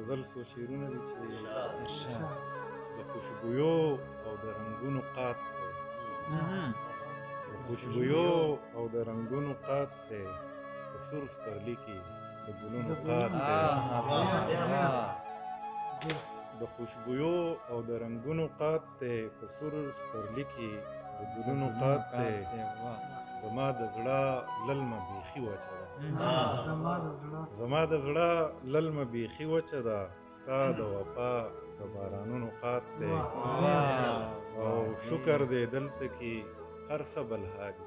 غزل څو شعرونه دي چې د خوشبویو او د رنګونو قات دی، د خوشبویو او د رنګونو قات دی، په سور سپرلي کې د ګلونو قات دی، د خوشبویو او د رنګونو قات دی، په سور سپرلي کې د ګلونو قات دی. زما د زړه للمه بیخي وچه ده، زما د زړه للمه بیخي وچه ده، ستا د وفا د بارانونو قات دی. او شکر دی دلته کې هر څه بلها دي،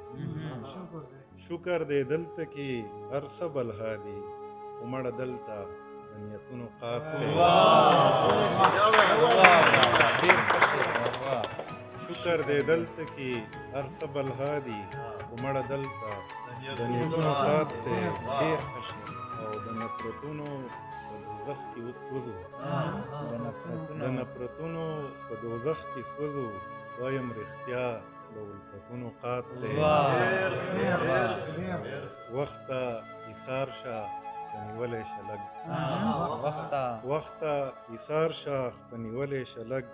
شکر دی دلته کې هر څه بلها دي، خو مړه دلته د نیتونو قات دی. شکر دی دلته کې هر څه بلها دي، خو مړه دلته د نیتونو قات دی. ډېر ښه شی او د نفرتونو په دوزخ کې وسوځو، د نفرتونو په دوزخ کې سوځو، وایم رښتیا د الفتونو قات دی. وخته ایثار شه په نیولی شه لږ، وخته ایثار شه په نیولی شه لږ،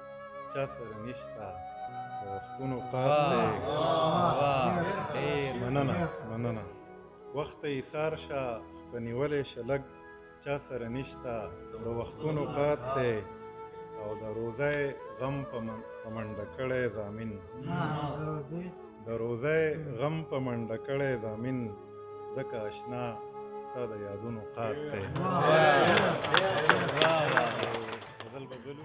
چا سره نشته د وختونو قات دی. مننه وخته ایثار شه په نیولی شه لږ، چا سره نشته د وختونو قات دی. او د روزی غم په منډه کړی ضامن، د روزی غم په منډه کړی ضامن، ځکه اشنا ستا د یادونو قات دی. غزل به بل